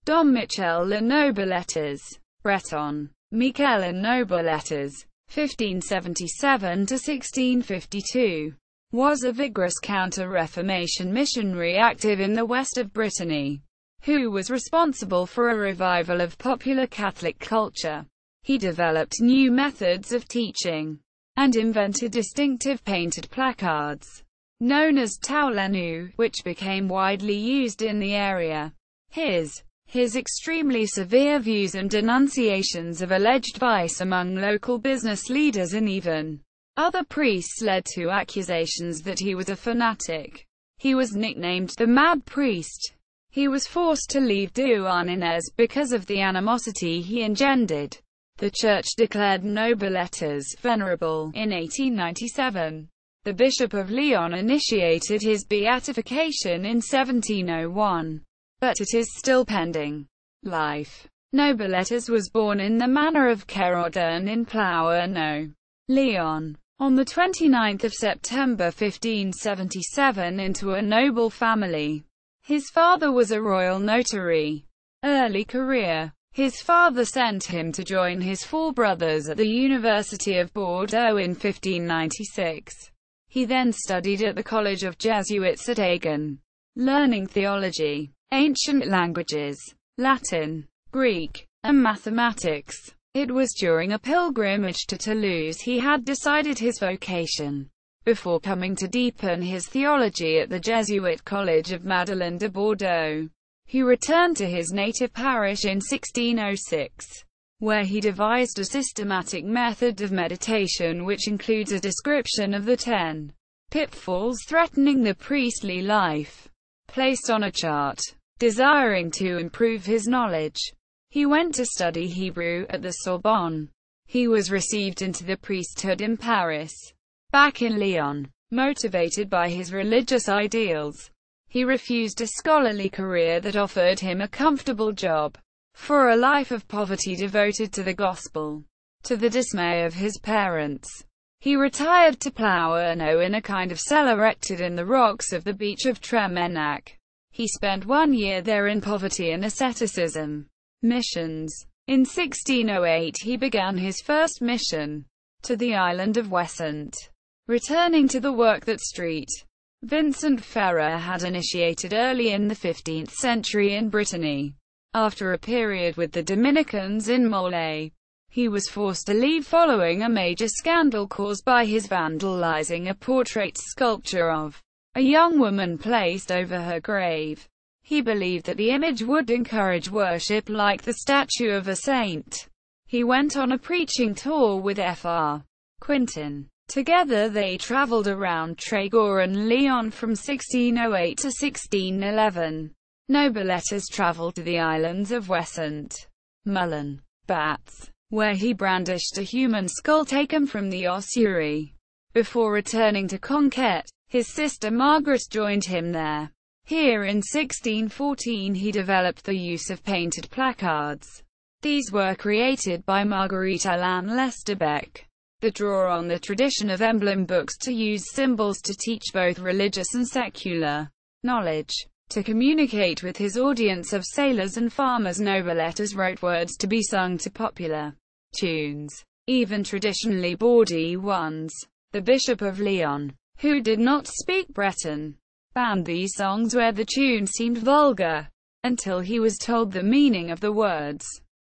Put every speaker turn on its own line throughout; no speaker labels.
Dom Michel Le Nobletz, Breton, Michel Le Nobletz, 1577–1652, was a vigorous Counter-Reformation missionary active in the west of Brittany, who was responsible for a revival of popular Catholic culture. He developed new methods of teaching, and invented distinctive painted placards, known as taolennoù, which became widely used in the area. His extremely severe views and denunciations of alleged vice among local business leaders and even other priests led to accusations that he was a fanatic. He was nicknamed the Mad Priest. He was forced to leave Douarnenez because of the animosity he engendered. The Church declared Nobletz venerable in 1897. The Bishop of Lyon initiated his beatification in 1701, but it is still pending. Life. Nobletz was born in the manor of Quérodon in Douarnenez, Lyon, on 29 September 1577 into a noble family. His father was a royal notary. Early career. His father sent him to join his four brothers at the University of Bordeaux in 1596. He then studied at the College of Jesuits at Agen, learning theology, ancient languages, Latin, Greek, and mathematics. It was during a pilgrimage to Toulouse he had decided his vocation, before coming to deepen his theology at the Jesuit College of Madeleine de Bordeaux. He returned to his native parish in 1606, where he devised a systematic method of meditation which includes a description of the 10 pitfalls threatening the priestly life, placed on a chart. Desiring to improve his knowledge, he went to study Hebrew at the Sorbonne. He was received into the priesthood in Paris. Back in Lyon, motivated by his religious ideals, he refused a scholarly career that offered him a comfortable job, for a life of poverty devoted to the gospel. To the dismay of his parents, he retired to Douarnenez in a kind of cell erected in the rocks of the beach of Tremenac. He spent 1 year there in poverty and asceticism. Missions. In 1608 he began his first mission, to the island of Ouessant, returning to the work that St. Vincent Ferrer had initiated early in the 15th century in Brittany. After a period with the Dominicans in Molay, he was forced to leave following a major scandal caused by his vandalizing a portrait sculpture of a young woman placed over her grave. He believed that the image would encourage worship like the statue of a saint. He went on a preaching tour with Fr. Quintin. Together they traveled around Trégor and Lyon from 1608 to 1611. Nobletz traveled to the islands of Ouessant, Mullen, Bats, where he brandished a human skull taken from the ossuary. Before returning to Conquête, his sister Margaret joined him there. Here in 1614 he developed the use of painted placards. These were created by Marguerite Alain Lestebec, that draw on the tradition of emblem books to use symbols to teach both religious and secular knowledge. To communicate with his audience of sailors and farmers, Nobletz wrote words to be sung to popular tunes, even traditionally bawdy ones. The Bishop of Lyon, who did not speak Breton, banned these songs where the tune seemed vulgar, until he was told the meaning of the words.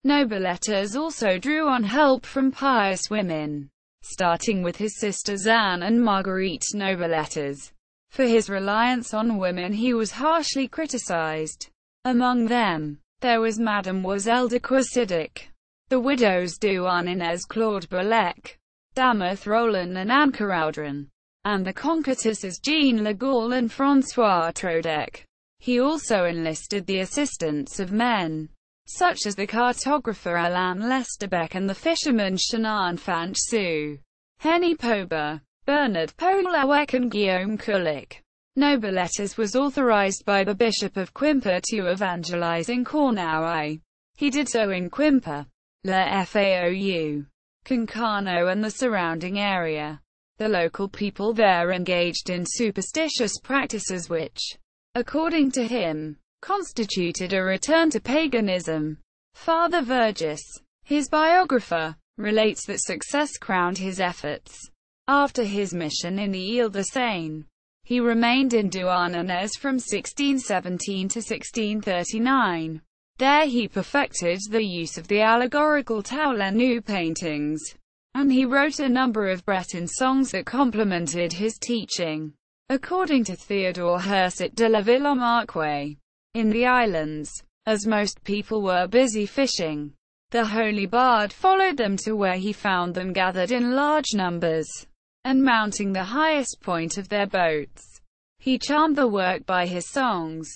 Nobletz also drew on help from pious women, starting with his sisters Anne and Marguerite Nobletz. For his reliance on women he was harshly criticized. Among them, there was Mademoiselle de Coursidic, the widows Douarnenez Claude Bellec, Damath Roland and Anne Caroudron, and the concretesses Jean Le Gall and François Trodec. He also enlisted the assistance of men, such as the cartographer Alain Lestebec and the fisherman Chenin Fanchou, Henny Pober, Bernard Polawek and Guillaume Kulik. Nobletz was authorized by the Bishop of Quimper to evangelize in Cournois. He did so in Quimper, La Faou, Concarneau and the surrounding area. The local people there engaged in superstitious practices which, according to him, constituted a return to paganism. Father Vergis, his biographer, relates that success crowned his efforts. After his mission in the Ile-de-Seine, he remained in Douarnenez from 1617 to 1639. There he perfected the use of the allegorical taolennoù paintings, and he wrote a number of Breton songs that complemented his teaching. According to Theodore Hirsit de la Villemarque, in the islands, as most people were busy fishing, the holy bard followed them to where he found them gathered in large numbers, and mounting the highest point of their boats, he charmed the work by his songs.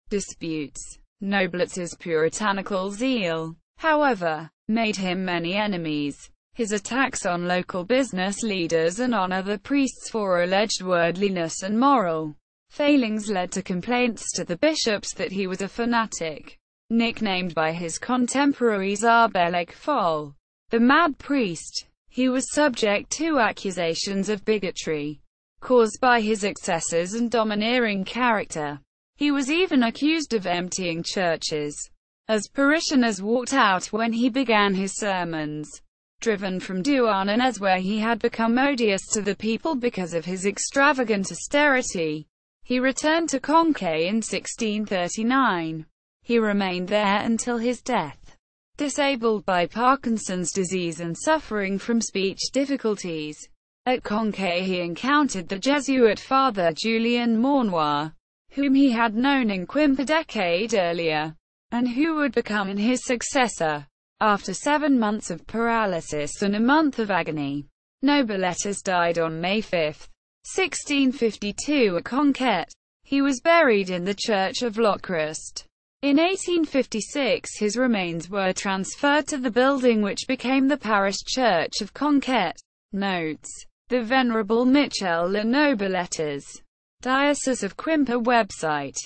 Disputes. Nobletz's puritanical zeal, however, made him many enemies. His attacks on local business leaders and on other priests for alleged worldliness and moral failings led to complaints to the bishops that he was a fanatic. Nicknamed by his contemporaries Arbeleg Foll, the mad priest, he was subject to accusations of bigotry, caused by his excesses and domineering character. He was even accused of emptying churches, as parishioners walked out when he began his sermons. Driven from Douarnenez, where he had become odious to the people because of his extravagant austerity, he returned to Conques in 1639. He remained there until his death. Disabled by Parkinson's disease and suffering from speech difficulties, at Conques he encountered the Jesuit Father Julien Mornoir, whom he had known in Quimper a decade earlier, and who would become his successor. After 7 months of paralysis and a month of agony, Nobletz died on May 5, 1652 at Conques. He was buried in the church of Lochrist. In 1856 his remains were transferred to the building which became the parish church of Conques. Notes. The Venerable Michel Le Nobletz, Diocese of Quimper website.